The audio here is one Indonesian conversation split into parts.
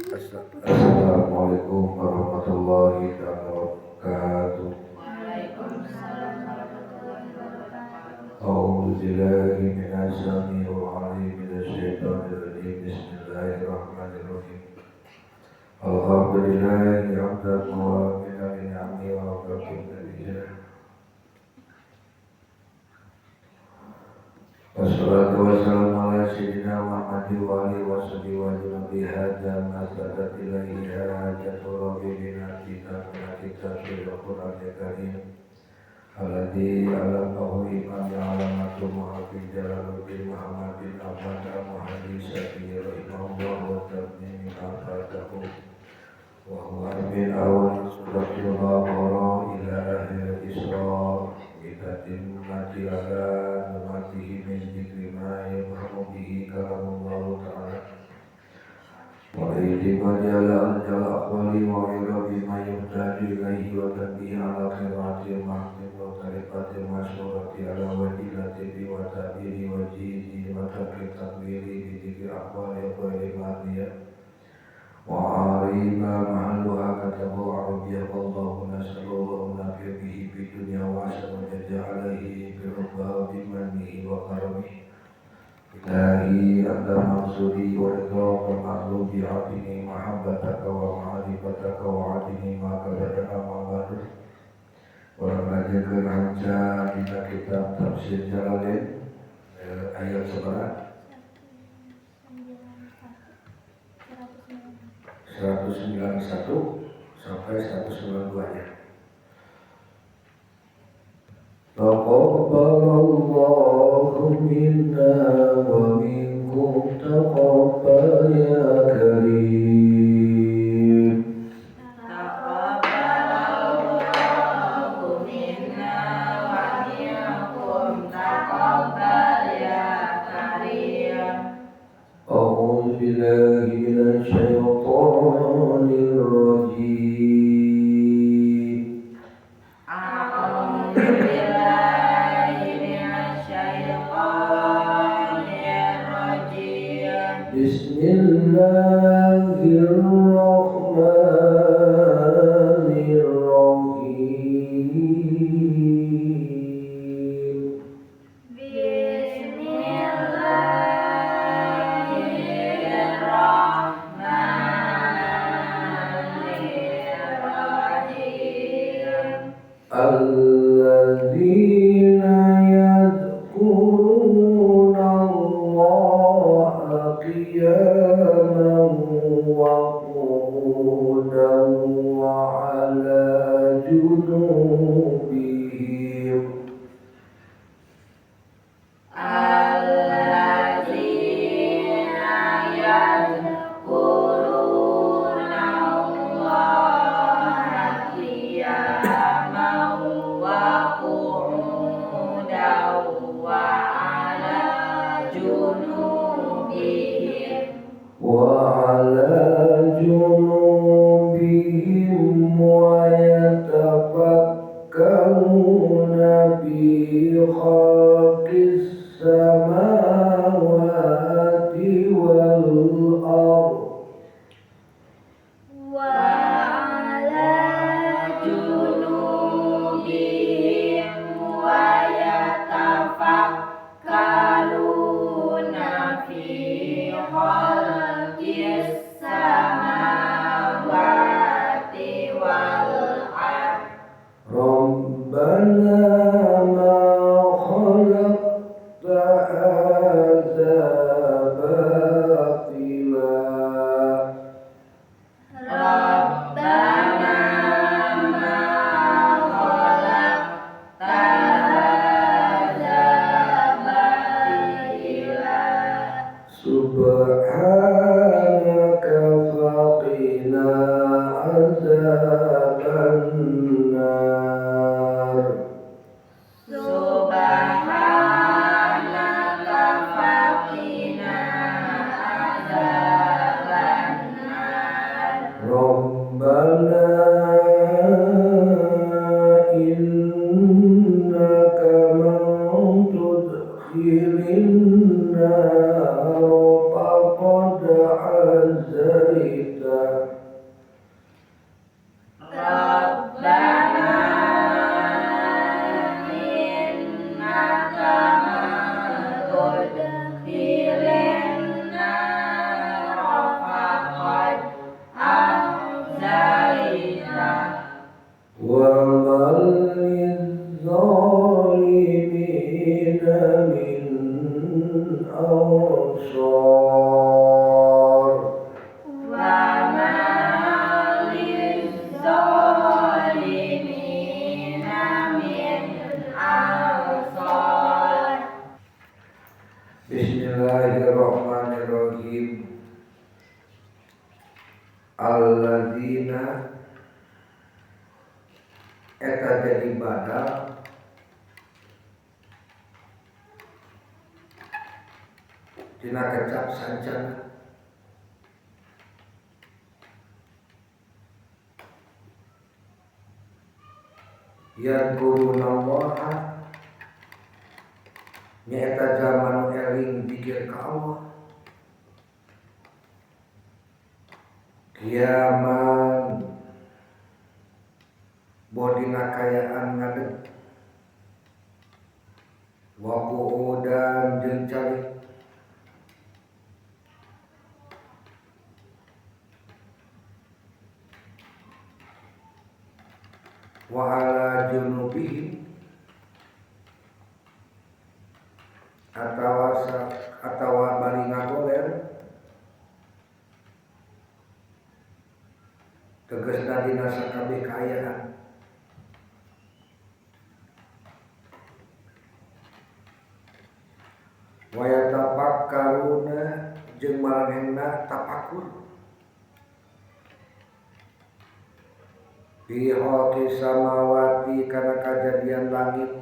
Assalamualaikum warahmatullahi wabarakatuh. Waalaikumsalam warahmatullahi wabarakatuh. A'udzu billahi minasy samii'il 'aliim minasy syaithaanir rajiim. Bismillahirrahmanirrahim. Alhamdulillahi hamdan muwafiqan li ni'amihi wa mukafi'an li Wassalatu wassalamu ala sayyidina Muhammadin wa alihi wa sahbihi wa nabi hadza ma sadat ilaihi hajatu rabbina kita fil Qur'anil Karim alladzi alamahu imam alamatu muhafiz Jalaluddin Muhammad bin Ahmad al-Muhaddi Syafi'i rahimahullah wa tabmin al-fatahu wa huwa min awal suratillah wa ila akhir Isra bitatin mati ala numatihi min zikri ma yafhamu bihi kalamullah ta'ala wa itimadi ala anjala akhwali wa irabi ma yamtadi ilaihi wa tanbihi ala khiratil mahdim wa tariqatil masyurati ala wajilati wa tabiri wa jizi wa takri takwiri bi zikri akhwali wa ilimaniya wa arima mahaluha katabu arabiyah wallahu nasallallahu nafiya bihi fi dunya wa asyamu jaja'alaihi birubba bimanihi wa karamihi ilahi anta maksudi wa ridha wa ma'lubi abini mahabbataka wa ma'arifataka wa adini ma'akabadaka ma'amadu wa ramajakan hanca kita kitab tafsir Jalalain ayat seberat 191 sampai 192 nya. Taqabbalallahu minna wa minkum taqabbal ya karim. Taqabbalallahu minna wa minkum taqabbal ya karim. A'udzu billahi minasy syaithanir rajim. A'udzu billahi minasy syaithanir rajim. Bismillahirrahmanirrahim. Bismillahirrahmanirrahim. Alladzina yadhkuruna Allaha qiyaman wa qu'udan wa 'ala junubihim. Alladzina yadhkuruna Allaha qiyaman wa qu'udan wa 'ala junubihim wa yatafakkaruna fi khalqis samawati wal ardh wa 'ala junubihim wa yatafakkaruna fi khalqis samawati wal ardh. Rabbana ma khalaqta hadza batila Rabbana ma khalaqta hadza batila subhanaka asaita Rabbana innaka mudkhilin faqad ahzaita wa mal lidzalimina min ansar wa ma lizzalimina min ansar. Bismillahirrahmanirrahim. Alladzina eta jadi badal tina kecap sancana yadkurunallaha nyaeta zaman eling dikir ka Allah kiaman bodina kayaan ngadeg wa qu'udan jeung cari wa ala junubihim atawa bari ngagoler tegasna dina sakabeh kaayaan wa yatafakkaruna jeung maranehna tafakur fi khalqis samawati kana kajadian langit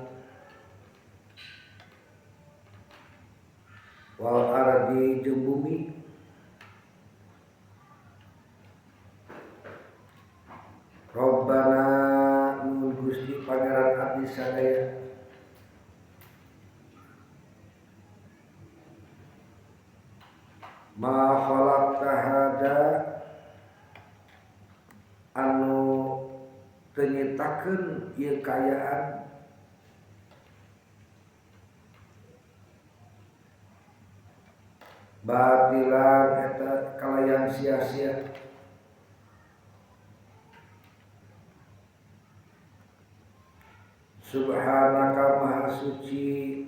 wal ardi jeung bumi Rabbana nun Gusti Pangeran abdi sadaya ma khalaqta hada anu teu nyiptakeun ieu kaayaan batilan eta kalayan sia-sia subhanaka maha suci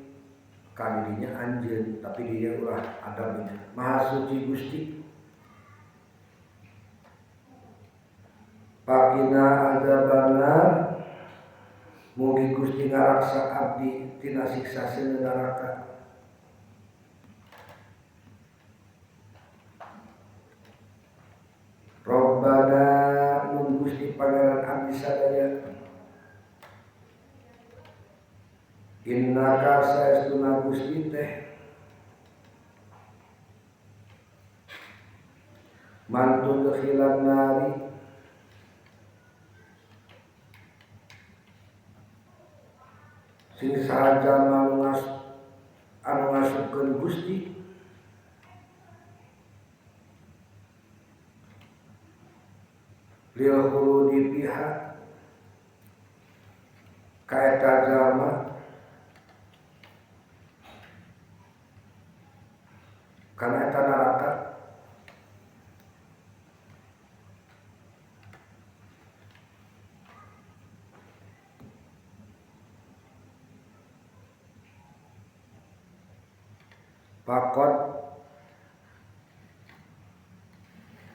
kadirinya anjeun tapi dia ulah adabnya maha suci Gusti Pakina azabannar mugi Gusti ngaraksa abdi tina siksa seueur neraka Rabbana nun Gusti Pangeran abdi sadaya innaka saestuna Gusti teh mantu dekhilan nari sing saja anu ngasupkeun Gusti lil khuludi pihak kaeta jalma kana eta neraka pakot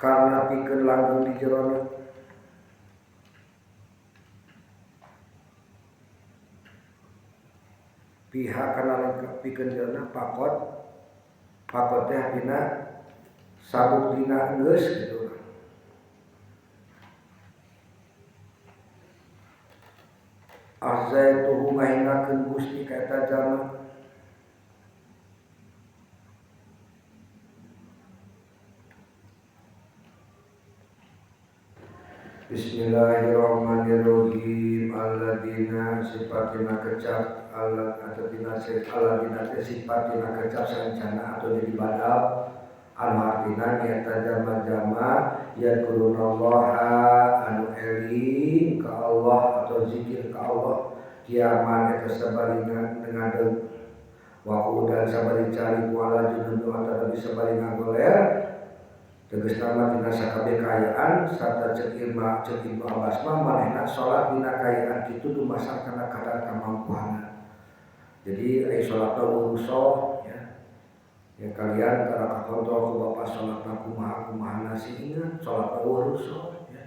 karena pikeun langgeng di jerona pihak kana pikeun jerona pakot teh artina sabuktina geus gitu azaituhu ngahingakeun Gusti ka eta jalma Bismillahirrahmanirrahim. Alladzina sifatina kecap alladzina sifatina kecap sancana atau jadi badal anu artina nyata jama-jama yadkurunallaha anu eling ka Allah atau zikir ka Allah kiaman eta sabaringan dengan waktu dan sabari cari kuala junun atau bisa sabari ngagoler tegas nama tina sakabe kayaan sarta cek ilmu abasma manehna salat dina kayaan kitu dumasar kana kadar kamampuanna. Jadi ai salatna urusoh ya kalian tara kakontrol ku bapak salatna kumaha nasi ingat salatna urusoh ya.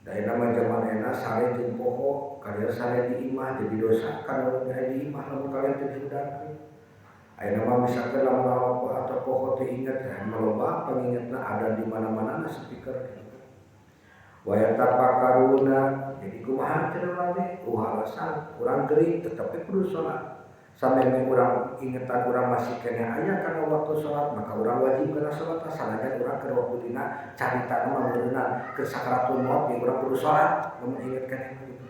Da nama zamanna sare jeung poho kalian sare di imah jadi dosa kan di imah lamun kalian teu diudangkeun. Ayeuna mah misalkan lamun atau poho teu inget ya maloba pangingetna ada di mana-mana na speaker gitu. Wa yatafakkaruna jadi kumaha cenah teh alasan urang geuring tetep kudu salat. Sampai urang ingetan urang masih kene aya kana waktu salat maka urang wajib kana salat sanajan urang keur waktu dina carita mah beuneunan keur sakaratul maut ge urang kudu salat lamun inget kana kitu.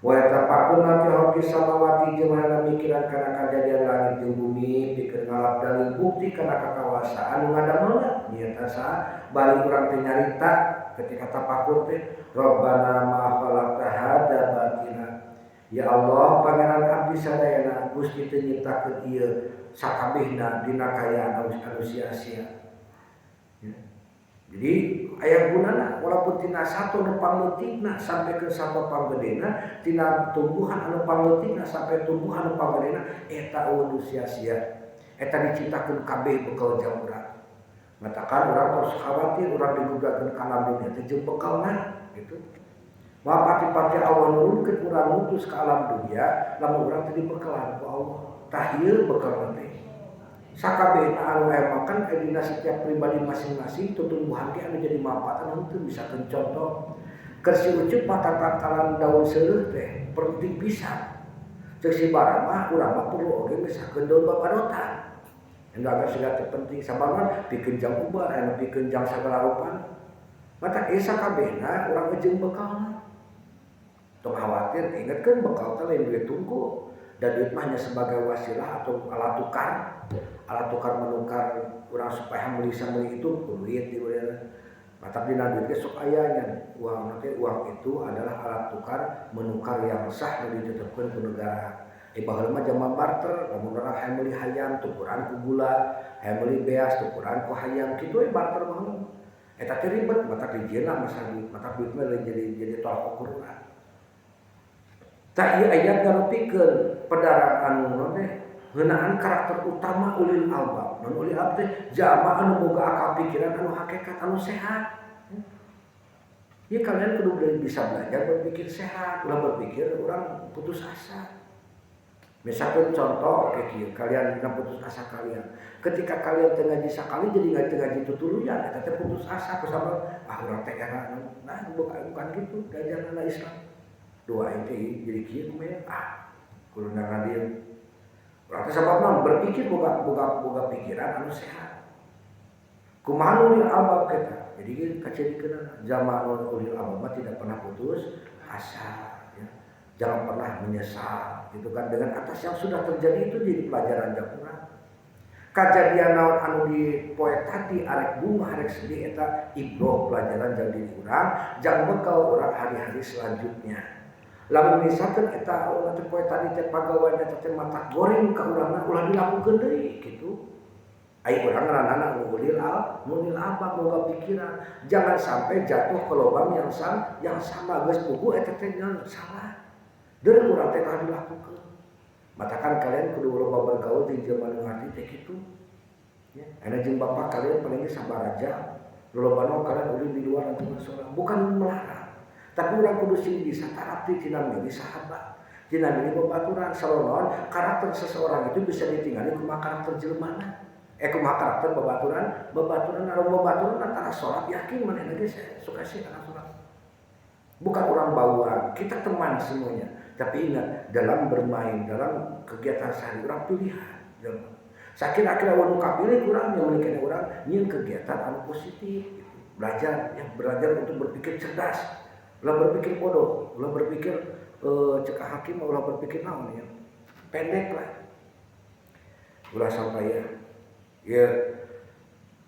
Wa yatafakkaruna fi khalqis samawati jeung mikiran kana kajadian langit jeung bumi pikeun ngalap dalil bukti kana kakawasan anu ngadamelna nyaeta sa bari urang teh nyarita ketika tafakur teh Rabbana ma khalaqta hadza batila. Ya Allah pangeran abdi sadayana Gusti teu nyiptakeun ieu sakabehna dina kayaan anu sia-sia. Ya. Jadi aya gunana walaupun tina satu nu pangleutikna sampai ke satu panggedena tina tumbuhan anu pangleutikna sampai tumbuhan anu panggedena eta anu sia-sia. Eta diciptakeun kabeh bekal jam urang. Ngatakan urang terus khawatir urang digugakeun kana dunia teh jeung bekalna gitu. Wa pati-pati Allah nurunkeun urang mutus ka alam dunia lamun urang teu dibekalan ku Allah. Tah ieu bekal teh. Sakabehna anu aya makan dina setiap pribadi masing-masing tutumbuhan ge anu jadi manfaat anu teu misalkeun contoh keur si ucup mata tangkalan daun seureuh teh penting pisan. Ceuk si barang mah urang mah perlu oge misalkeun daun babadotan. Enggak segala penting sabangan pikeun jang ubar anu pikeun jang sagala rupan. Mata esa kabehna urang jeung bekalna. Tong khawatir ingatkeun bekal teh lain duit tungku dan duit mah hanya sebagai wasilah atau alat tukar menukar urang supaya meuli sameuing itu duit di urang. Mata dina duit ge sok aya nya uang itu adalah alat tukar menukar yang sah dan ditetepkeun ku negara. Baheula mah jaman barter, lamun urang hayang meuli hayam tukuran ku gula, hayang meuli beas tukuran ku hayam kitu barter mah. Eta teh ribet mata dijieuna masa duit, mata duit mah jadi tolak ukur urang. Tak ieu ayat ngarupikeun pedaran anu naon teh ngeunaan karakter utama ulil albab. Non ulil albab teh jama anu boga akal pikiran anu hakikat anu sehat. Ya kalian kudu bisa belajar berpikir sehat, ulah berpikir urang putus asa. Misalkan contoh kayak kieu kalian dina putus asa kalian. Ketika kalian teu ngaji sakali jadi ngaji tutuluyan eta teh putus asa kusama urang teh era nah bukan gitu ajaran Islam. Doa itu jadi kieu kumaha kudu ngadieu. Urang teh sababna berpikir boga pikiran anu sehat. Kumaha ulil albab kita. Jadi kacedikeun zaman ulil albab tidak pernah putus asa ya. Jangan pernah menyesal gitu kan dengan atas yang sudah terjadi itu jadi pelajaran jang urang. Kajadian naon anu di poe tadi arek bunga arek sedih eta ibroh pelajaran jang diri urang jang bekal urang hari-hari selanjutnya. Lamun misalkan eta ulah teh poe tadi teh pagawean eta teh mata goreng ka urangna ulah dilakukeun deui kitu. Ai urang ngaranna ulil albab boga pikiran. Jangan sampai jatuh ke lubang yang sama geus puguh eta teh salah. Deureuh urang teh kudu dilakukeun. Matakan kalian kudu loba bergaul di zaman ngarti teh kitu. Ya, ana jeung bapak kalian paling sabaraja. Lolobana kalian ulin di luar untuk salat. Bukan melarang. Tapi urang kudu sing bisa tarapti tina milih sahabat. Tina milih babaturan salonon karakter seseorang itu bisa ditinggali kumaha karakter jelemana. Kumaha karakter babaturan antara salat yakin manehna ge suka sih kana salat. Bukan orang bawaan, kita teman semuanya. Tapi ingat dalam bermain, dalam kegiatan sehari orang pilihan. Sakira anu kapilih urang yang memiliki orang nyin kegiatan anu positif. Belajar untuk berpikir cerdas. Ulah berpikir bodoh, ulah berpikir cekah hakim, ulah berpikir naon ya. Pendek lah. Ulah sampai ya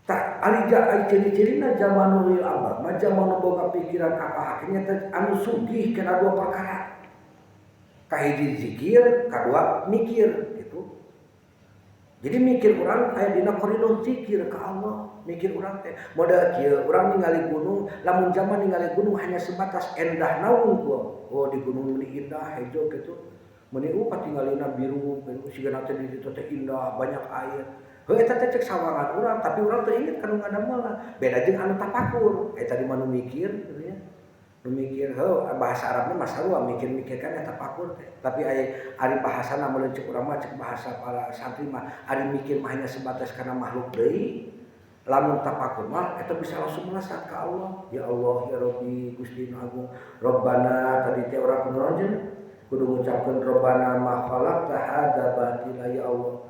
tak ari ciri-cirina zaman ulil albab mah zaman boga pikiran akal-akalnya teh anu sugih kana dua perkara. Kahiji zikir, kadua mikir gitu. Jadi mikir orang aya dina koridor zikir ka Allah, mikir orang teh modal kieu urang ningali gunung, lamun zaman ningali gunung hanya sebatas endah naung gua. Oh di gunung ini indah hejo gitu. Meni patinggalina biru sigana teh di ditu teh indah, banyak air. Heuh eta teh cek sawangan urang, tapi urang teu inget kanu ngadamel. Beda jeung anu tapakur, eta di mana mikir gitu ya. Mikir bahasa Arabnya masarua mikir-mikir kan eta tapakur teh. Tapi ari bahasana mun cek urang mah cek bahasa para santri mah ari mikir mah hanya sebatas kana makhluk deui. Lamun tapakur mah eta bisa langsung melesat ka Allah. Ya Allah ya Rabbi Gusti Agung. Rabbana tadi teh urang kudu kudu ngucapkeun Rabbana ma khalaqta hadza batila ya Allah.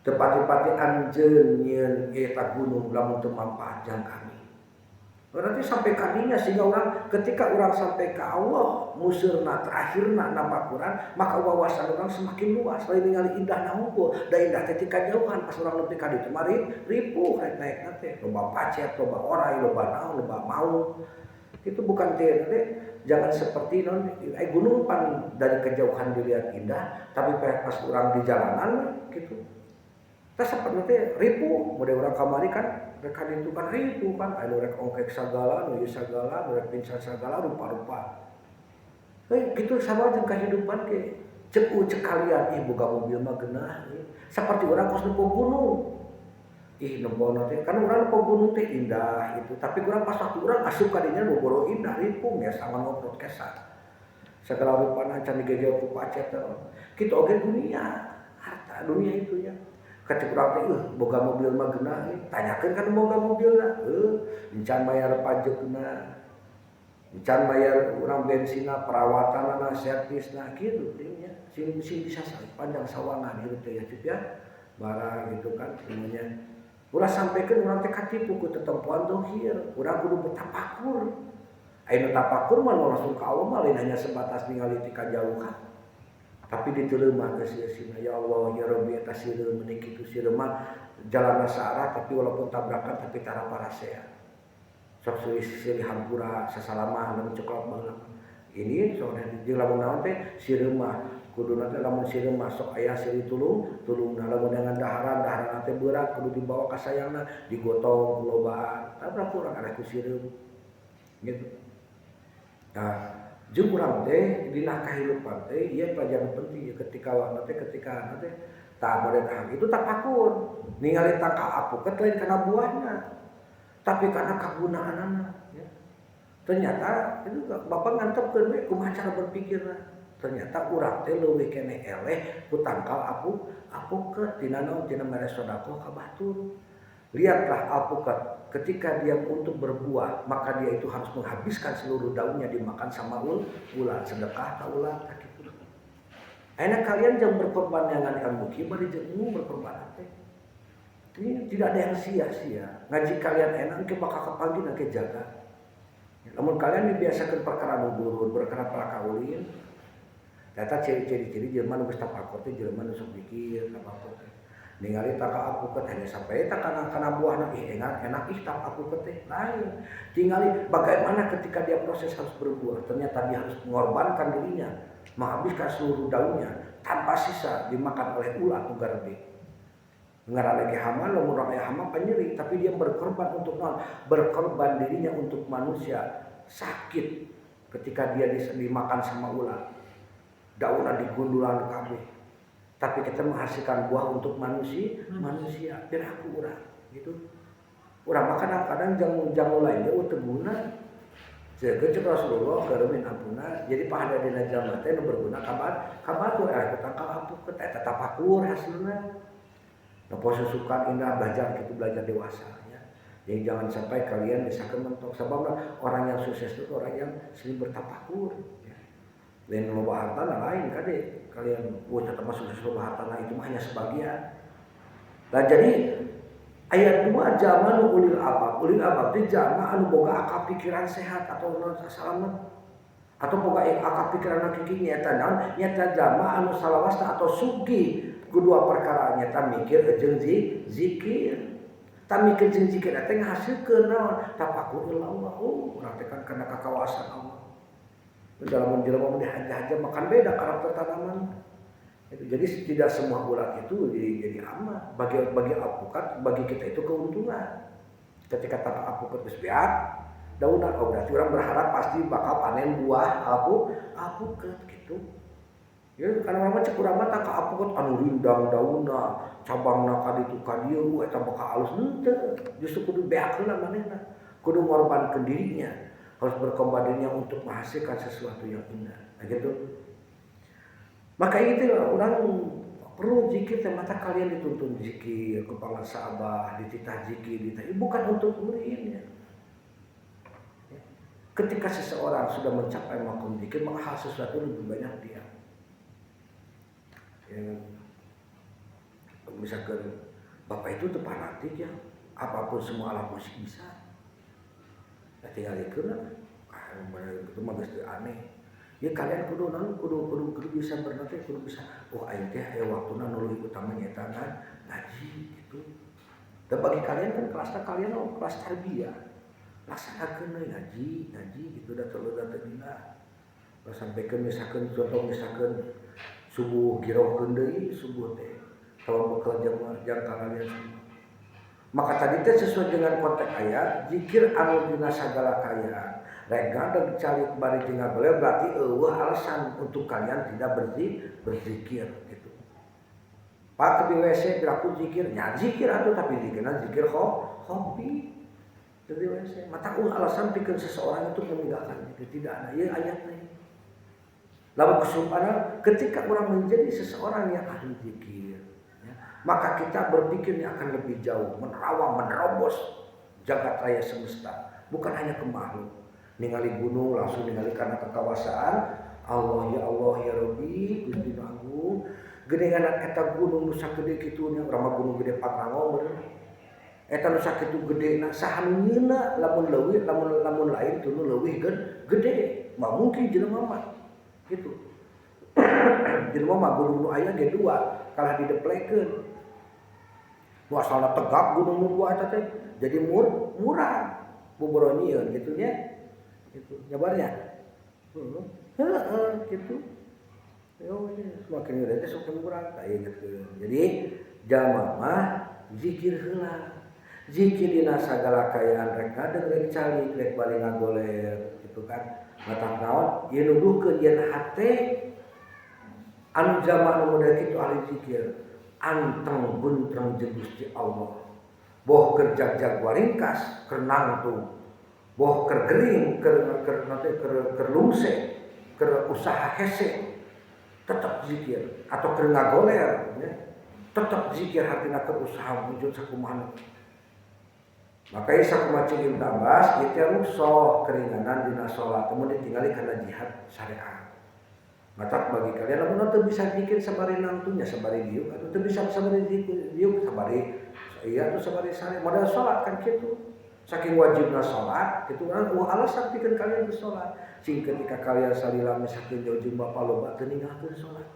Tepati-pati anjeun nyieun eta gunung lamun teu manfaat jang kami. Berarti sampai kadinya sehingga orang ketika orang sampai ke Allah musurna terakhirna nama Quran maka wawasan orang semakin luas lain ningali indah naungkul da indah ketika jauhan pas orang nepi ka ditu mari ripuh naik teh loba pacet loba orai loba naon loba mau itu bukan teh jangan seperti non gunung pan dari kejauhan dilihat indah tapi pas orang di jalanan gitu tas seperti ripuh model orang kamari kan rekan itu kan ribu kan anu rek ongkek sagala nu sagala nu rek pingsan sagala rupa-rupa gitu sama jeung kehidupan ke ceku cekalian boga mobil mah geunah seperti orang kos nepo gunung nempo teh kan urang nepo gunung teh indah itu tapi urang pas waktu urang asup ka dinya nu boro indah ribu ya sama ngobrol kesan segala rupana can digegel ku pacet kitu oge dunia harta dunia itu ya ketika urang teh boga mobil mah geunah tanyakeun kan boga mobilna encan bayar pajakna encan bayar urang bensinna perawatanna servisna kitu tingnya sing bisa panjang sawangan hirup teh ya barang gitu kan semuanya urang sampekeun urang teh katipu ku tetempoan dohir urang kudu bertapakur aya tapakur mah langsung ka Allah mah lain hanya sebatas ningali ti kajauhan tapi ditelemah ke sia-sia ya Allah ya Rabbi eta sireum meuni kitu sireum mah jalanna saarah tapi walaupun tabrakan tapi tara parasea sok silih hampura sasalama lamun coklat baheula ini sok jeung lamun naon teh sireum mah kuduna teh lamun sireum mah sok aya silih tulungna lamun dengan daharan teh berat kudu dibawa ka sayangna digotong lobaan tabrak urang arek ku sireum gitu jeung urang teh dina kahirupan teh ieu pelajaran penting ketika teh tah bade tah itu tapakur ningali tangkal apukeut lain kana buahna tapi kana kagunaanna ya. Ternyata itu Bapak ngantepkeun we kumaha cara berpikirna ternyata urang teh leuwih keneh eleh ku tangkal apukeut dina naon tina mere sedekah ka batur. Lihatlah alpukat ketika dia untuk berbuah maka dia itu harus menghabiskan seluruh daunnya dimakan sama ulat sedekah ka ulat kitu. Ayeuna kalian jangan berkorban dengan ilmu kieu bari jeung berkorban teh. Ini tidak ada yang sia-sia. Ngaji kalian enak ke bakal kepanggih ke jaga. Namun kalian dibiasakan perkara nugurun, perkara prakaulin. Data ciri-ciri Jerman geus tapakur teh Jerman sok mikir tapakur teh. Ningali taka apukeut hanya sampai eta kana buahna enak tak apukeut teh lain. Tingali bagaimana ketika dia proses harus berbuah, ternyata dia harus mengorbankan dirinya, menghabiskan seluruh daunnya tanpa sisa dimakan oleh ulat nu garbek. Ngaran lagi hama lamun urang aya hama penyeri tapi dia berkorban untuk naon? Berkorban dirinya untuk manusia sakit ketika dia dimakan sama ulat. Daunna digundulan kabeh. Tapi kita menghasilkan buah untuk manusia piraku urang gitu. Urang mah kadang-kadang jamu lain teh teu guna. Ceuk Rasulullah karemin ampuna jadi pahada dina jalma teh nu berguna ka batur aya tangkal apukeut eta tapakur hasilna. Napa susukan indah belajar gitu belajar dewasa ya. Jadi jangan sampai kalian misalkan mentok sabab orang yang sukses itu orang yang sering bertapakur ya. Lain loba hartana lain kade kalian tetap masuk ke loba hartana itu hanya sebagian. Nah jadi ayat 2 zaman ulil albab itu zaman anu boga akal pikiran sehat atau non selamat atau boga akal pikiran hakiki nyata naon nyata zaman anu salawasna atau sugi kedua perkara nyata mikir jeung zikir Tamikeun jeung zikir teh ngahasilkeun naon? Tafakur ilallah. Urang teh kan kana kakawasan Allah. Dalam jelema dihaja-haja makan beda karakter tanaman. Jadi tidak semua ulat itu jadi aman. Bagi alpukat, bagi kita itu keuntungan. Ketika tanah alpukat geus beak, daunan berarti orang berharap pasti bakal panen buah alpukat gitu. Ya karena urang cek urang mah tah ka alpukat anu rindang daunna, cabangna ka ditu ka dieu eta bakal alus henteu. Justru kudu beak heula manehna. Kudu ngorbankeun dirinya. Harus berkombadinya untuk menghasilkan sesuatu yang indah. Nah, gitu. Maka itu orang perlu zikir, mata kalian dituntun zikir, kepangan saabah, dititah zikir, bukan untuk muridnya. Ketika seseorang sudah mencapai makom zikir, maka hal sesuatu lebih banyak dia. Misalkan bapak itu fanatik ya, apapun semua alat musik bisa. Ya tinggal ikut lah, itu mah geus aneh. Ya kalian kudu bisa bernafas, kudu bisa. Oh aing teh aya waktuna nu utama nyaeta ngaji gitu. Dan bagi kalian kan kelasnya kalian kelas tarbiyah. Laksanakeun we ngaji gitu da teu dina. Sampaikeun misalkan contoh subuh girohkeun deui subuh teh. Kalau bekal jang kalian semua. Maka tadi teh sesuai dengan konteks ayat, zikir anu dina sagala kaya. Rek gadeg calik bari jeung ngagoleh berarti eueuh alasan untuk kalian tidak berzikir gitu. Pak di WC biraku zikir, nya zikir atuh tapi zikirna zikir hobi. Di WC, mata alasan pikeun seseorang itu meninggalkan itu tidak ada ieu ayatna. Lamun kesumpana ketika orang menjadi seseorang yang ahli zikir, ya, maka kita berpikirnya akan lebih jauh, menerawang, menerobos jagat raya semesta, bukan hanya ke makhluk. Ningali gunung langsung ningali karena kekawasaan Allah ya Rabbi Gusti Agung gedengan eta gunung nu sagede kitunya urang gunung gede Pangrango bener eta nu sakitu gedena saha nu nyieuna lamun leuwih lamun lain teu nu leuwih gede mah mungkin jelema mah gitu jelema mah gunung nu aya ge dua kalah dideplekeun nu asalna tegap gunung nu dua eta teh jadi murah buburonieun gitu nya gitu nyabarnya gitu yo semakin gede teh sok kurang kayak gitu jadi jalma mah zikir heula zikir dina sagala kayaan rek kadang rek calik rek bali ngagoler gitu kan matak naon ieu nuduhkeun yen hate anu jalma anu model kitu ahli zikir anteng buntreng jeung Gusti Allah boh kerja waringkas kerenang tuh boh keur gering keur lungse keur usaha hese tetap zikir atau keur ngagoler ya tetap zikir hatina keur usaha wujud sakumaha maka sakumaha cing tabas ieu teh rukshoh keringanan dina salat kemudian ditinggali karena jihad syariat mata bagi kalian lamun teu bisa zikir sabari nangtunya sabari diuk atau teu bisa sabari diuk sabari iya tuh sabari sare modal salat kan kitu saking wajibna salat kitu kan alasan pikeun kalian bersalat sing ketika kalian salila misalkeun jauh jeung bapa loba teu ninggalkeun salat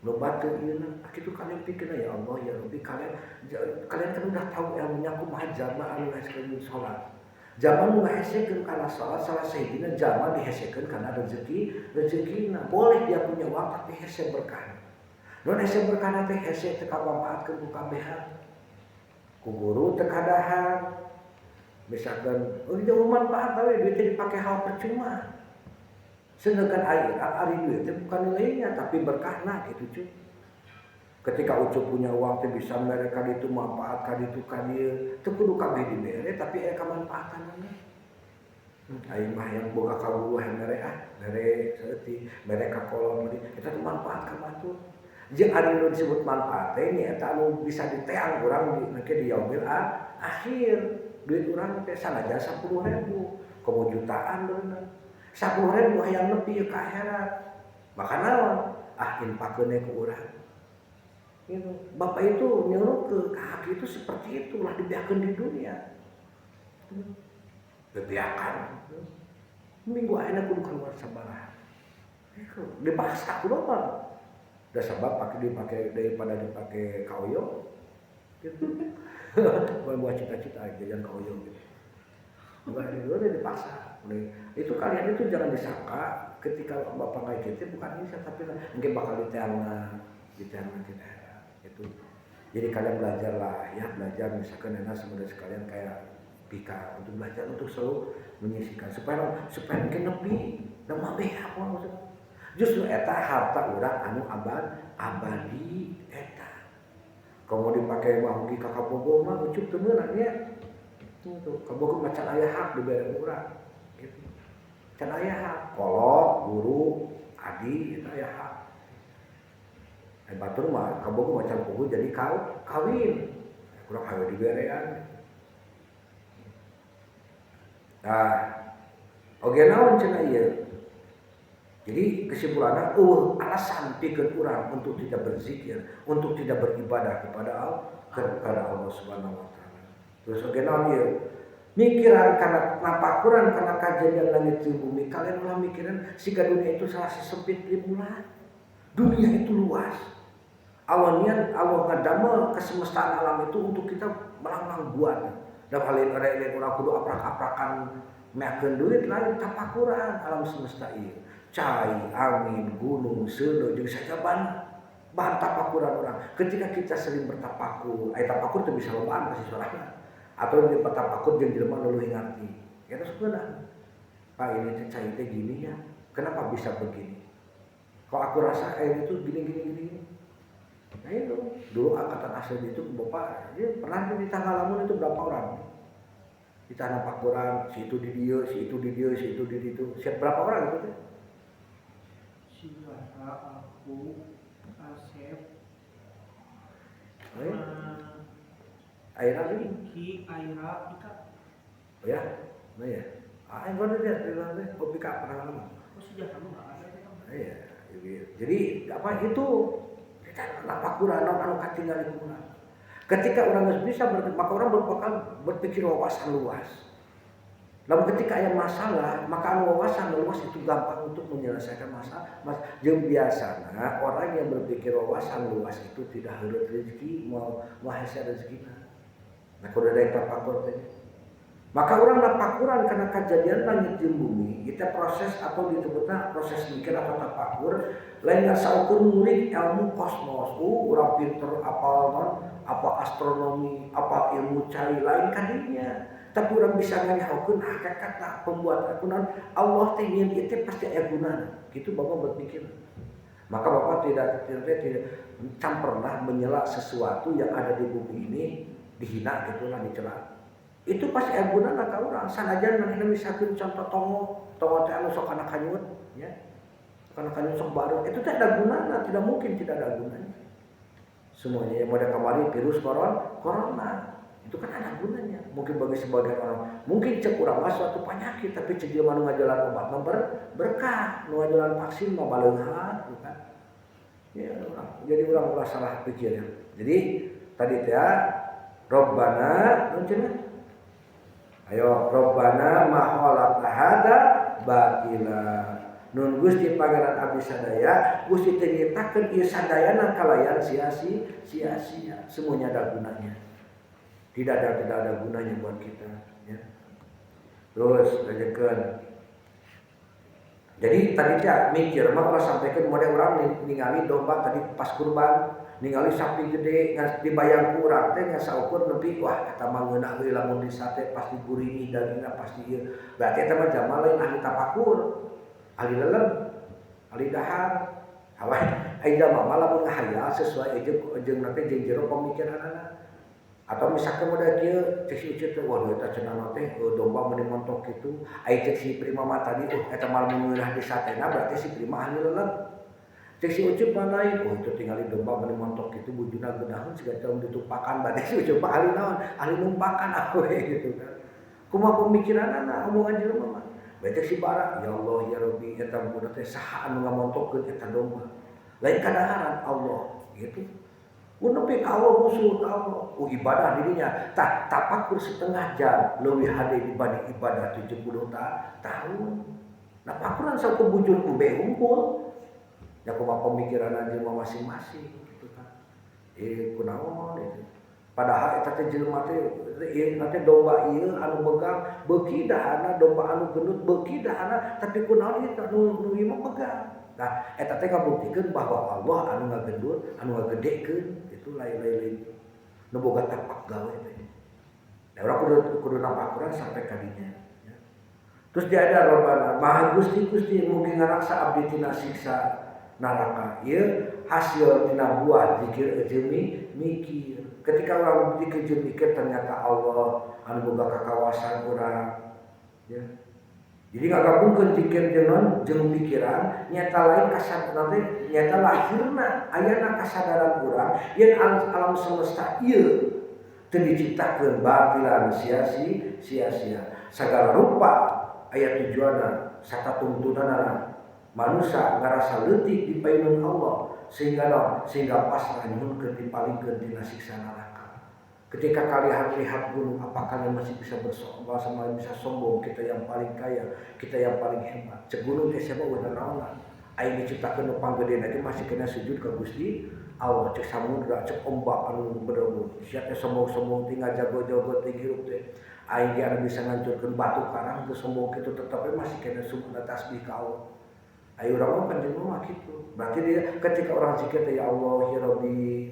loba teu ieu na kitu kalian pikeun ya Allah ya Rabbi kalian kan udah tahu ilmunya kumaha jalma anu ngahesekeun salat jalma nu ngahesekeun kana salat salah sahijina jalma dihesekeun kana rezekina boleh dia punya uang tapi hese berkah non hese berkah teh hese teu kamanfaatkeun ku kabehan ku guru teu kadahan misalkan jauh manfaat we duit teh dipake hal percuma sedangkan ari duit teh bukan nilainya tapi berkahna gitu cuy ketika ucup punya uang teh bisa mere ka ditu manfaat ka ditu ka dieu teu kudu kabeh dibere tapi aya kamanfaatanna aing mah yang boga kawula mere seuti mere ka kolom eta teh manfaat ka batur jeung ari nu disebut manfaat teh nya eta anu bisa diteang urang di yaumil akhir duit urang teh sanajan 10.000 komo jutaan bener 10.000 hayang nepi ka akhirat maka naon infaqkeun ku urang gitu bapak itu nyuruh ke kaki itu seperti itulah dibiarkan di dunia dibiarkan minggu akhirnya kudu keluar sabaraha itu dipaksa kudu apa da sabab dipakai daripada dipakai kaoyo gitu buat cita-cita jajan koyo gitu. Bukan dulu dipaksa. Itu kalian itu jangan disangka ketika bapak kayak gitu bukan ini tapi mungkin bakal diterangkan kita itu. Jadi kalian belajarlah ya, belajar misalkan enak semudah sekalian kayak Pika untuk belajar untuk selalu menyisihkan supaya mungkin lebih dan mabeh apa maksud. Justru eta harta orang anu abadi eta. Kalau dipakai mah mugi kakak bogo mah ucup teu meunang nya. Tuh, kabogo macan aya hak dibere urang. Gitu. Can aya hak, kolot, guru, adi eta aya hak. Batur mah kabogo macan pugu jadi kawin. Kurang hawe diberean. Nah, oge naon cenah ieu? Jadi kesimpulannya, alasan pikeun urang untuk tidak berzikir, untuk tidak beribadah kepada Allah Subhanahu wa taala. Terus oge naon ieu? Mikiran kana napakuran kana kajadian langit jeung bumi, kalian ulah mikiran siga dunia itu salah sempit 3 bulan. Dunia itu luas. Allah ngadamel kesemestaan alam itu untuk kita melang-lang buat. Dan hal ini orang kudu aprak-aprakan meakeun duit lain tapakuran alam semesta ieu. Cai, angin, gunung, seuneu jeung sajaban bahan tapakuran orang. Ketika kita sering bertapakur, tapakur teu bisa lobaan kasih sorangan. Atau di bertapakur jeung jelema nu leuwih ngarti. Eta sebenarnya. Pak ini teh cai teh gini ya. Kenapa bisa begini? Kalau aku rasa itu gini. Nah itu, dulu angkatan asli itu bapak, dia pernah di tangga lamun itu berapa orang? Di tanah pakuran, si itu di dia, si itu di dia, si itu di itu. Siap berapa orang itu teh? Sigara, aku, Asep, Aira ini? Ki, Aira, Pika. Oh ya, nah ya. Yang kau lihat di luar teh, kopi kak pernah lama. Oh sudah kamu nggak ada ya? Iya, jadi apa itu? Napakuran anu katinggal di urang. Ketika orang bisa maka orang berpikir wawasan luas. Lalu ketika ada masalah, maka wawasan luas itu gampang untuk menyelesaikan masalah. Jeung biasana orang yang berpikir wawasan luas itu tidak heureut rezeki, mau hese rezekina. Nah, kudu ada tapakur teh. Maka orang napakuran karena kejadian langit jeung bumi, kita proses atau disebutnya proses mikir atau tapakur, lain saukur ngulik ilmu kosmos. Urang pinter apa astronomi, apa ilmu cai lain kadinya. Tapi orang bisa nganyahokeun hakikat pembuat akunan Allah teh nyeun ieu teh pasti aya gunana. Kitu Bapak berpikir. Maka Bapak tidak pernah menyela sesuatu yang ada di bumi ini dihina gitulah dicela. Itu pasti aya gunana ka urang. Sanajan manehna misalkeun contoh tongo teh anu sok kana kanyut ya. Kana kanyut sok baru, itu teh ada gunana, tidak mungkin tidak ada gunanya. Semuanya yang model kemarin virus corona itu kan ada gunanya. Mungkin bagi sebagian orang, mungkin cek urang mah suatu penyakit, tapi cek jelema nu ngajalan obat mah berkah, nu ngajalan vaksin mah baleunghan gitu kan. Ya, jadi urang ulah salah pikir ya. Jadi tadi teh Rabbana nu cenah ayo Rabbana ma khalaqta hada batila. Nun Gusti Pangeran Abdi Sadaya, Gusti teu nyiptakeun ieu sadayana kalayan sia-sia. Semuanya ada gunanya. Tidak ada gunanya buat kita, ya. Terus lanjutkeun. Jadi tadi teh mikir mah kalau sampaikan model orang ningali domba tadi pas kurban, ningali sapi gede dibayang kurang teh nya saukur nepi wah eta mah ngeunah heula lamun di sate pasti gurih dagingna pasti ieu. Berarti eta mah jama lain ahli tapakur, ahli lelem, ahli dahar. Hawa aida mah lamun ngahayal sesuai jeung nanti jeung jero pemikiranna. Atau misalkan model kieu cek si uceut teh waduh eta cenah teh domba meuni montok kitu, ai cek si Prima mah tadi eta mah ngeunah di satena berarti si Prima ahli lelem. Cek si Ucup mah lain, itu tinggali domba meuni montok kitu bujuna geunahun siga taun ditumpakan berarti si Ucup mah ahli naon? Ahli numpakan we gitu kan. Kumaha pemikiranna omongan jelema mah. Bae cek si Bara, ya Allah ya Rabbi eta budak teh saha anu ngamontokkeun eta domba. Lain kadaharan Allah gitu. Nepi ka Allah musuh ka Allah. Ibadah dirinya tapakur setengah jam leuwih hade dibanding ibadah 70 tahun. Nah pakuran saku bujur umbe hunkul. Ya kumaha pemikiran jelema masing-masing gitu kan. Kunaon itu. Padahal eta teh jelema teh ieu teh domba ieu anu begang beuki dahana, domba anu gendut beuki dahana, tapi kunaon ieu nu ieu mah begang. Nah, eta teh ngabuktikeun bahwa Allah anu ngagendut, anu ngagedekeun itu lain-lain. Nu boga tapak gawe teh. Da urang kudu nampak urang sampai ka dinya. Ya. Terus dia ada Rabbana, Maha Gusti mugi ngaraksa abdi tina siksa neraka. Ieu hasil tina buah zikir jeung mikir. Ketika orang dikejar mikir ternyata Allah anu boga kakawasan urang. Ya. Jadi ngagabungkeun zikir jeung pikiran nyata lain kasadaran teh nyata lahirna ayana kasadaran urang yen alam semesta ieu teu diciptakeun batilan sia-sia. Sagala rupa aya tujuanna saka tuntunanna manusia ngarasa leutik di painun Allah sehingga pasrah nyuhunkeun dipalingkeun tina siksa neraka. Ketika kalian lihat gunung, apa kalian masih bisa bersombong, bisa sombong? Kita yang paling kaya, kita yang paling hebat. Cek gunung teh siapa udah naon? Aing diciptakeun nu panggeudeuna teh masih kena sujud ka Gusti Allah. Cek samudra, cek ombak anu berebut. Sia teh sombong-sombong tinggal jago-jago tinggi hirup teh. Aing ge anu bisa ngancurkeun batu karang teu sombong kitu tetep masih kena sujud tasbih ka Allah. Ayo urang mah panjenengan kitu. Berarti dia ketika orang zikir teh ya Allah ya Rabbi,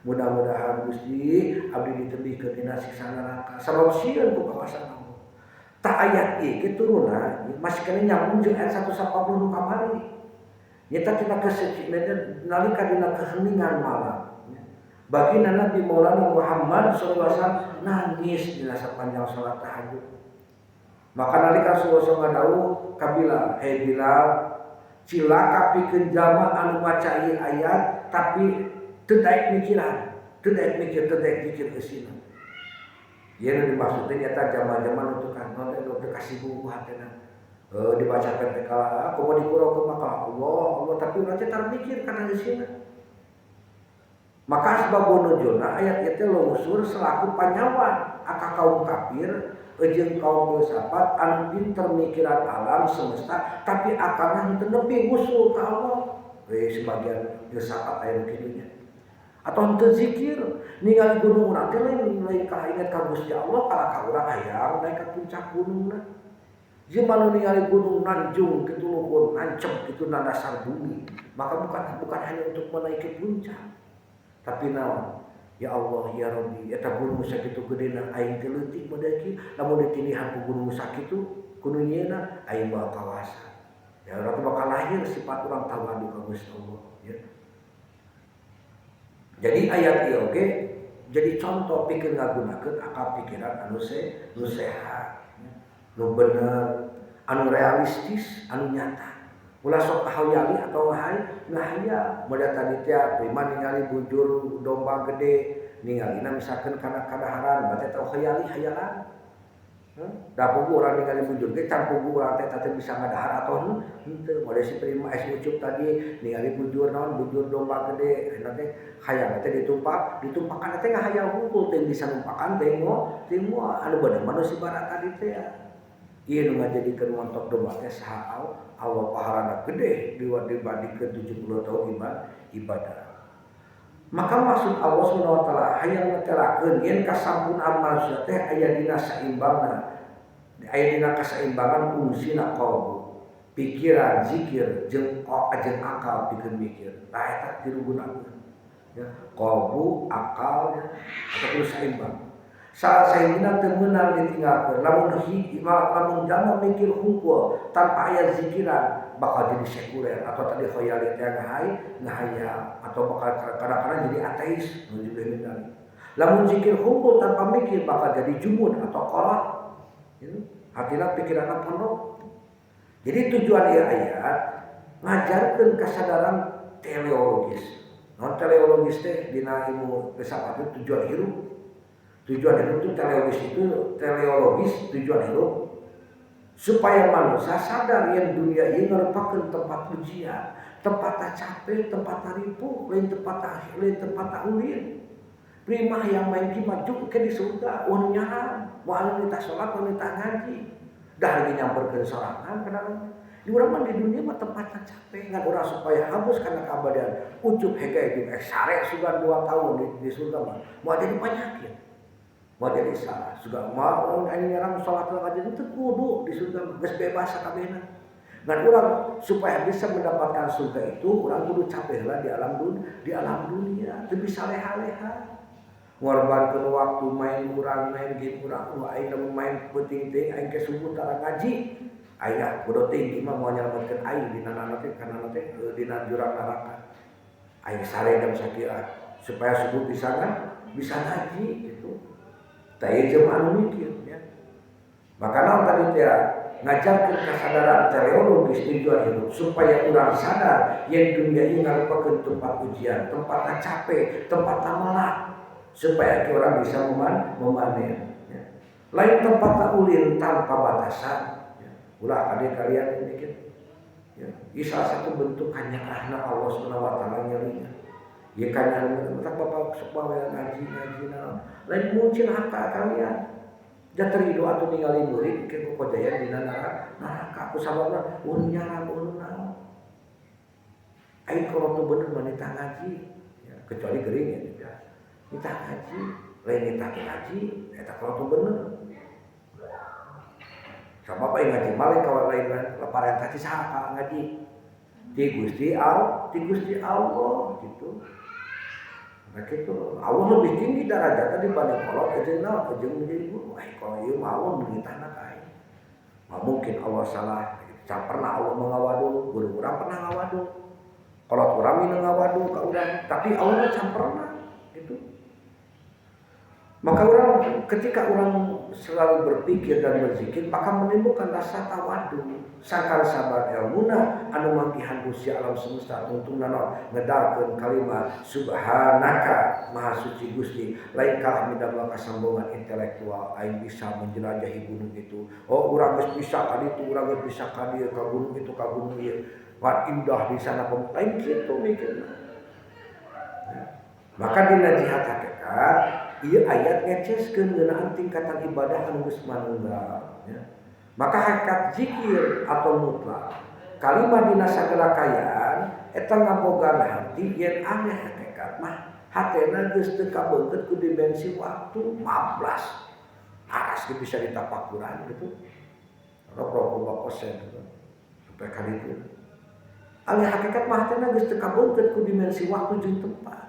mudah-mudahan Gusti abdi ditebihkeun tina siksa neraka. Sabab sieun ku kawasan Allah. Tak ayat ieu turunna masih kena nyambung jeung ayat 140 nu kamari. Nyata tina kesucian nalika dina keheningan malam. Baginda Nabi Maulana Muhammad sallallahu alaihi wasallam nangis dina sapanjang salat tahajud. Maka nalika Rasulullah ngadawuh ka Bilal, "Hei Bilal, cilaka pikeun jalma anu maca ieu ayat tapi teu daek mikiran, teu daek mikir eusina." Ieu nu dimaksudkeun nyata jalma-jalma nu teu kasibuk hatena. Dibacakeun teh kala kumaha dikurokeun maka Allah tapi urang teh tar mikir kana eusina. Maka asbabun nuzulna ayat ieu teh lunsur selaku panyawan aka kaum kafir jeung kaum filsafat anu pinter mikiran alam semesta tapi akalna henteu nepi usul ka Allah. Sebagian filsafat aya kitu nya. Atau henteu zikir ningali gunung urang teh lain kainget ka Gusti Allah kana ka urang hayang naik ka puncak gunungna. Jeung ningali gunung nanjung kitu luhur nancep kitu na dasar bumi, maka bukan hanya untuk menaiki puncak. Tapi naon? Ya Allah ya Rabbi, eta gunung sakitu gedena aing teh leutik mendaki, lamun ditinihan ku gunung sakitu kudu nyieuna aing bawa kawasan. Ya urang bakal lahir sifat urang tawadu ka Gusti Allah, ya. Jadi ayat ieu oge jadi contoh pikeun ngagunakeun akal pikiran anu sehat, nu bener, anu realistis, anu nyata. Ulah sok hayali atau ngahaya model tadi teh prima ningali bujur domba gede ningalina misalkeun kana kadaharan berarti teu hayalan. Da pugu urang ningali bujur ge can pugu urang teh bisa ngadahar atau henteu model si prima ucup tadi ningali bujur domba gede eta teh hayang teh ditumpakan teh ngahayal hungkul teh bisa numpakan teh moal anu bener manusia barat tadi teh. Ieu nu ngajadikeun montok domba teh saha Allah pahalana gede dibandingkeun 70 tahun ibadah. Maka maksud Allah Subhanahu wa taala hayang ngetelakeun yen kasampurnaan manusia teh aya dina saimbangna. Aya dina kasaimbangan fungsina qalbu. Pikiran, zikir jeung akal pikeun mikir. Tah eta tilu gunakeun. Ya, qalbu, akal ataupun saimbang. Salah saeuna teu meunang ditinggalkeun. Lamun jalma mikir hungkul tanpa aya zikiran bakal jadi sekuler atau tadi khayal teh ngahayal atau bakal kadang-kadang jadi ateis nuju beunang. Lamun zikir hungkul tanpa mikir bakal jadi jumun atau kolot. Hatina pikiranna penuh. Jadi tujuan ieu ayat ngajarkeun kasadaran teleologis. Non teleologis teh dina ilmu filsafat itu tujuan hidup. Tujuan hidup itu teleologis tujuan hidup supaya manusia sadar yang dunia ini merupakan tempat ujian, tempat capek, tempat ripuh, lain tempat ulin. Prima yang main ki maju ke di surga, wanita sholat, wanita ngaji. Dah lagi nyamperkeun sorangan kenapa? Di urang mah di dunia mah tempatna capek ngan urang supaya habus kana keabadian. Ucup hege itu sare sugan 2 tahun di surga mah. Mau jadi penyakit. Mau jadi salah. Suga mau anu ngarang salat ngaji itu kudu di surga geus bebas sakabehna. Ngan urang supaya bisa mendapatkan surga itu urang kudu capek lah di alam dunia. Teu bisa leha-leha. Ngorbankeun waktu main urang main game urang aing lamun main penting teh aing ke subuh tara ngaji. Aya kudu tinggi mah moal nyelametkeun aing dina nanti kana teh dina jurang neraka. Aing sare jam sakira supaya subuh pisanan bisa ngaji gitu. Tah ieu jelema anu mikir ya. Makana tadi teh ngajarkeun kasadaran teleologis tujuan hidup supaya urang sadar yen dunia ieu ngarupakeun tempat ujian, tempatna capek, tempatna melak supaya orang bisa memanen ya. Lain tempatna ulin tanpa batasan. Ulah adik kalian mikir ya, ini salah satu bentuk kanyarahna Allah Subhanahu wa taala nyerinya. Ya kanyarahna tak bapak supaya ngaji lain muncul haka kalian. Da terido atuh ningali murid ke kokojayan dina neraka ku sababna ulun nyaran ulun naon. Aing kalau tuh bener wanita ngaji ya, kecuali gering ya. Kita ngaji, lain kita ngaji, eta kalau tuh bener. Sama apa yang ngaji malah kalau lain leparan tadi saha ngaji di Gusti Allah gitu. Nah gitu. Allah lebih tinggi derajatnya dibanding kolot aja menjadi guru. Kalau ieu mah Allah mengitana kae. Mungkin Allah salah. Can pernah Allah mengawadu, guru urang pernah ngawadu. Kolot urang mah ngawadu ka urang, tapi Allah can pernah gitu. Maka ketika orang selalu berpikir dan berzikir maka menimbulkan rasa tawadu sangkal sabar ilmuna anu manggihan Gusti alam semesta untuk nanon ngedalkeun kalimat subhanaka maha suci Gusti lain kalah midamel kasambungan intelektual aing bisa menjelajahi gunung itu urang geus bisa ka ditu urang geus bisa ka dieu ka gunung itu ka gunung ieu wat indah di sana lain kitu mikirna maka dina jihad hakikat ieu ayat ngeceskeun ngeunaan tingkatan ibadah anu geus manunggal ya. Maka hakikat zikir atau mutlak kalimat dina sagala kayaan eta ngabogaan hati yen aneh hakikat mah hatena geus teu kabeungkeut ku dimensi waktu 15 aras ge bisa ditapakuran gitu 20% gitu sampai kali itu aneh hakikat mah hatena geus teu kabeungkeut ku dimensi waktu jeung tempat.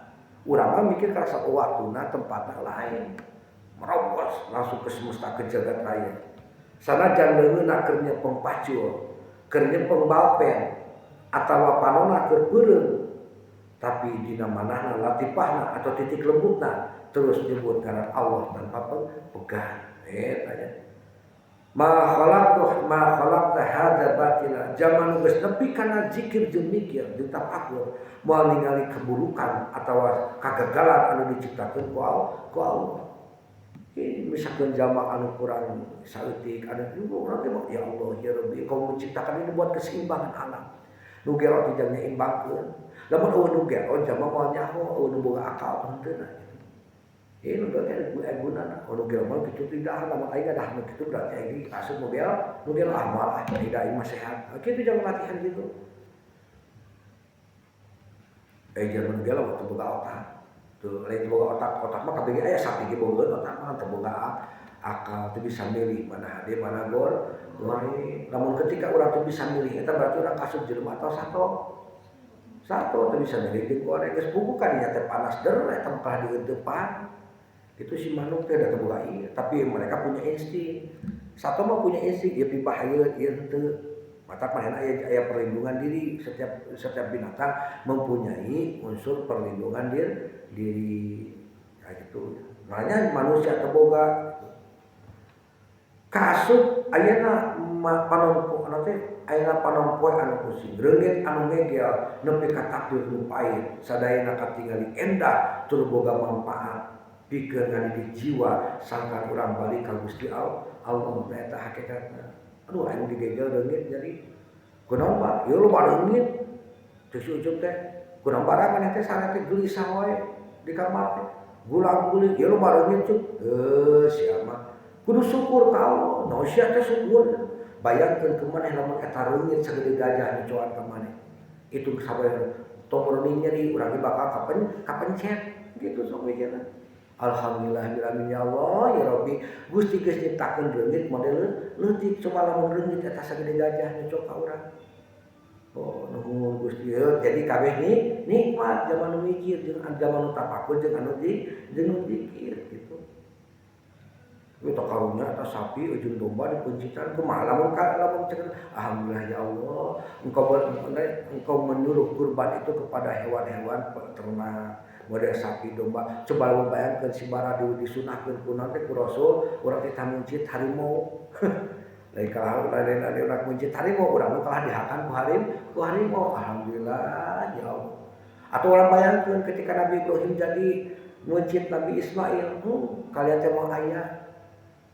Urang mah mikir ka satu waktuna tempatna lain. Merobos langsung ke semesta ke jagat raya. Sanajan leungeunna keur nya pempacul, keur nya pembalpen atawa panonna keur beureum. Tapi dina manahna latifahna atau titik lembutna terus nyebut ngaran Allah tanpa pegang. Tanya. Ma khalaqta hadza batila zaman geus nepi kana zikir jeung mikir jeung tafakur moal ningali keburukan atawa kagagalan anu diciptakeun ku Allah. Ini misalkan jamak anu kurang saeutik anu urang teh ya Allah ya Rabbi kau menciptakan ini buat keseimbangan alam. Nu gero teh jangan nyimbangkeun. Lamun eueuh nu gero jamak moal nyaho eueuh nu boga akal henteu. Ini udah kayak gunana. Kalau gelmal gitu tidak, namun aing ada hal gitu berarti aing asup mobil amal, tidak aing mah sehat. Gitu jangan latihan gitu. Jangan mobil waktu boga otak. Tuh lain boga otak mah kabeh aya sapi ge boga otak mah teu boga akal teu bisa milih mana hade mana gor. Namun ketika urang teu bisa milih eta berarti urang kasup jelema atau satu teu bisa milih jeung goreng geus buku kan nya teh panas der eta mah di depan. Itu si manuk teh da teu boga ieu, tapi mereka punya insting. Satu mah punya insting, ieu pipahayeun ieu henteu. Mata manehna aya perlindungan diri, setiap binatang mempunyai unsur perlindungan diri. Kayak gitu. Makanya manusia teu boga kasub ayeuna panompo anu teh ayeuna panompoe anu pusing, reungit anu ngegel nepi ka takdir nu pait, sadayana katingali endah tur boga manfaat. Pikeun ngadidik jiwa sangkan urang balik ka Gusti Allah eta hakikatna. Aduh anu digegel reungit jadi kunaon ba? Ieu loba reungit. Teu sujup teh. Kunaon barang maneh teh sare teh gelisah wae di kamar teh. Gulang-guling ieu loba reungit cuk. Sia mah kudu syukur ka Allah. Naon sia teh syukur. bayangkeun kumaneh lamun eta reungit sagede gajah dicoan ka maneh. Itu sabaya tong reuni nyeri urang ge bakal kapencet gitu sok mikirna. Alhamdulillahirabbil ya Allah ya Rabbi Gusti geus nyiptakeun reungit model leutik coba lamun reungit eta sagede gajah nyocok ka urang. Oh nuhun Gusti jadi kabeh nikmat zaman nu mikir jeung zaman nu tapakur jeung anu dikir gitu. Kita karunya atas sapi ujung domba dipencitan kumaha lamun cekel alhamdulillah ya Allah engkau menyuruh kurban itu kepada hewan-hewan ternak model sapi domba coba membayangkan si bara disunahkeun ku nanti ku Rasul urang teh muncit harimau lain kalah lain urang muncit harimau urang kalah dihakan ku harimau alhamdulillah ya Allah atau orang bayangkeun ketika Nabi Ibrahim jadi muncit Nabi Ismail kalian teh mau aya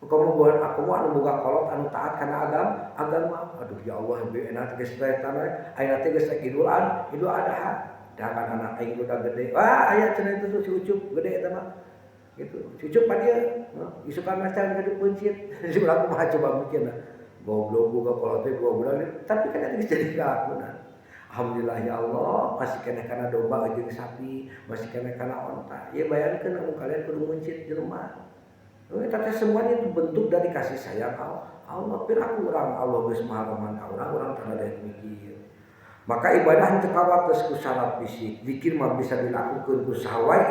kamu buat aku mau anu boga kolot anu taat kana agama aduh ya Allah be enak geus eta aya teh geus Idul Adha dangan anak aing udah gede aya cenah itu si Ucup gede eta mah gitu si Ucup pa dia isukan macan gede pencit si urang mah coba mikirna goblok boga kolot teh goblok tapi kan geus jadi kaakuna alhamdulillah ya Allah masih kena kana domba jeung sapi masih kena kana onta ya bayangkeun anu kalian kudu mencit di rumah. Tapi semuanya itu bentuk dari kasih sayang Allah. Piraku urang Allah geus maha roman ka urang tara daek mikir. Maka ibadah teu kawates ku syarat fisik. Zikir mah bisa dilakukeun ku saha wae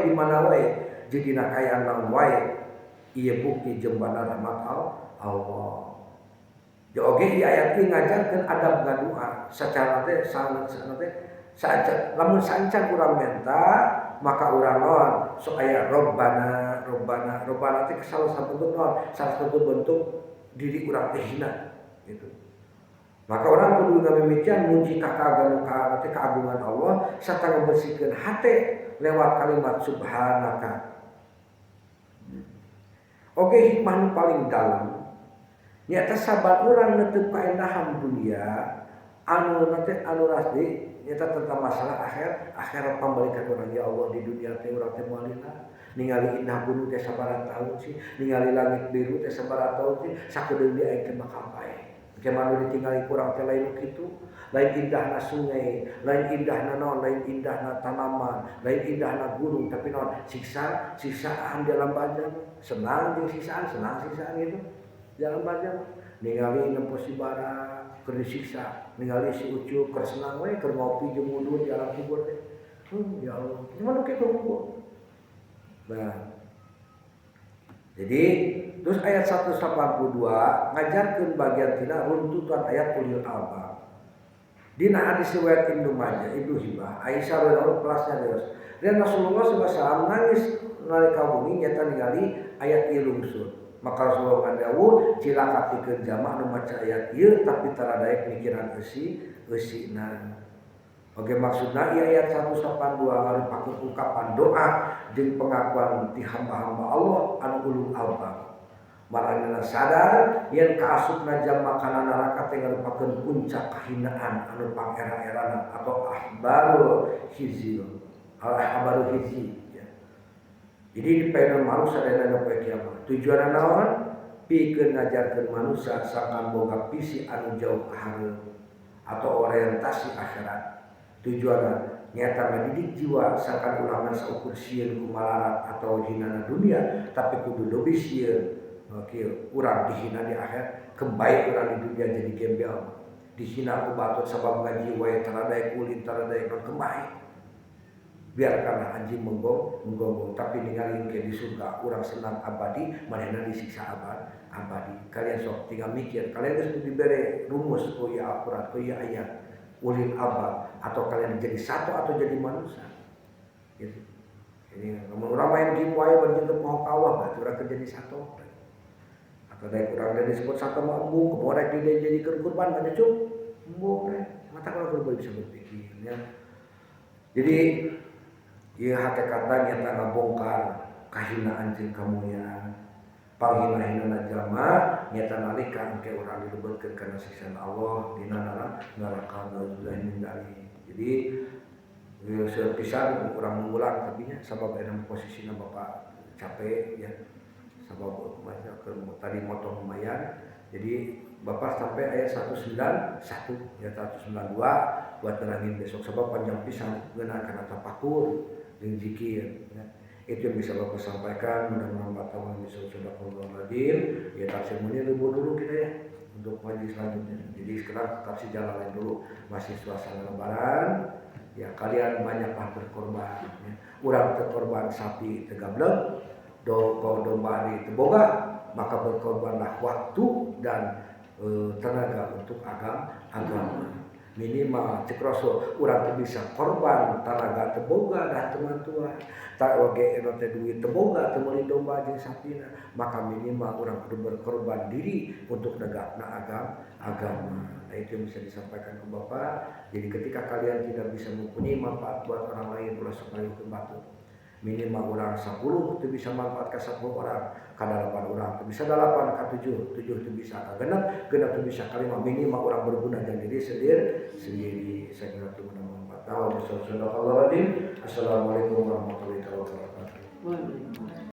di mana wae. Jadi nakayaan naon wae. Ieu bukti jembana rahmat Allah. Ya oge di ayat ieu ngajarkeun adab ngadoa. Sacara teh saja lamun sancan urang menta maka urang naon sok aya Robbana teh salah satu bentuk naon salah satu bentuk diri urang teh hina gitu. Maka orang kudu ngamimitian muji keagungan Allah serta membersihkeun hate lewat kalimat subhanaka. Oke hikmah nu paling dalam nyata sabar urang netep kaendahan dunia anu rasdi nyata tentang masalah akhirat pambalikan orang ya Allah di dunia teh urang teh moalina ningali indah gunung teh sabaraha taun sih ningali langit biru teh sabaraha taun sih sakedeung di aing teh bakal bae kemana ditinggali kurang teh lain kitu lain indahna sungai lain indahna naon lain indahna tanaman lain indahna gunung tapi naon siksaan dalam bajang senang jeung siksaan itu dalam bajang ningali nempo si bara keur disiksa ningali si Ucup keur senang we keur ngopi jeung wudhu di alam kubur teh ya Allah gimana kitu hukum. Nah jadi terus ayat 182 ngajarkeun bagian tina runtutan ayat ulil albab dina hadis riwayat Ibnu Majah Ibnu Hibah Aisyah radhiyallahu kelasnya terus dan Rasulullah SAW nangis nalika wengi nyata ningali ayat ieu lungsur. Maka Rasulullah ngandawuh cilaka pikeun jamaah nu maca ayat ieu tapi tara daek mikiran eusina. Oge maksudna ieu ayat 182 ngarupakeun ungkapan doa jeung pengakuan ti hamba-hamba Allah anu ulul albab. Marana sadar yen kaasupna jamaah kana neraka teh ngarupakeun puncak kahinaan anu pangera-erana atau ahbarul khizy. Ahbarul khizy. Jadi di paenan manusia dan poe kiamat. Tujuanna naon? Pikeun ngajarkeun manusia sangkan boga visi anu jauh hareup atau orientasi akhirat. Tujuanna nyata ngadidik jiwa sangkan ulangan saukur sieun kumalarat atau hinana dunia, tapi kudu leuwih sieun. Kieu urang dihina di akhirat, kembali urang di dunia jadi gembel. Dihina ku batur sabab ngaji wae tara daek ulin tara daek kembali. Biarkanlah anjing menggonggong tapi ningali ke di surga urang senang abadi manehna disiksa abadi. Kalian sok tinggal mikir kalian geus dibere rumus ku ieu akurat ku ieu ayat ulil albab atau kalian jadi satu atau jadi manusia gitu. Ini lamun urang main game wae berjeukeut poho kawah berarti urang jadi satu atau daek urang dan disebut satu mah embung keborek dijadikeun kurban banyak cup embung mata kalau bisa berpikir ya. Jadi ieu hakikatna nyata ngabongkar kahinaan jeung kamuliaan panghina-hinana jalma nyata nalika engke urang dilebetkeun kana siksaan Allah dina neraka nauzubillahi min dzalik. Jadi sepisan urang mengulang tapi nya sabab dalam posisina Bapak capek ya sabab tadi motong lumayan. Jadi Bapak sampai ayat 191 ya 192 buat nerangin besok sebab panjang pisan ngeuna kana tapakur jeung zikir ya. Itu yang bisa Bapak sampaikan, mudah-mudahan Bapak bisa sudah hadir ya tafsir munir dulu kita ya untuk majelis selanjutnya. Jadi sekarang tafsir jalan lain dulu masih suasana lebaran ya kalian banyaklah berkorban ya. Urang berkorban sapi tegablek domba di teboga maka berkorbanlah waktu dan tenaga untuk agama minimal cek rasul urang teu bisa korban tenaga teboga dah teman tua tak oge eno teh duit teboga teu meuli domba jeung sapina maka minimal urang kudu berkorban diri untuk negakna agama. Nah itu yang bisa disampaikan ke Bapak. Jadi ketika kalian tidak bisa mempunyai manfaat buat orang lain ulah sok ngayukeun batu. Minimal orang 10 itu bisa manfaat ke 10 orang, ke 8 orang itu bisa 8 ke 7 itu bisa ke genap itu bisa ke 5 minimal orang berguna dan diri sendiri. Saya kira itu bermanfaat. Assalamualaikum warahmatullahi wabarakatuh.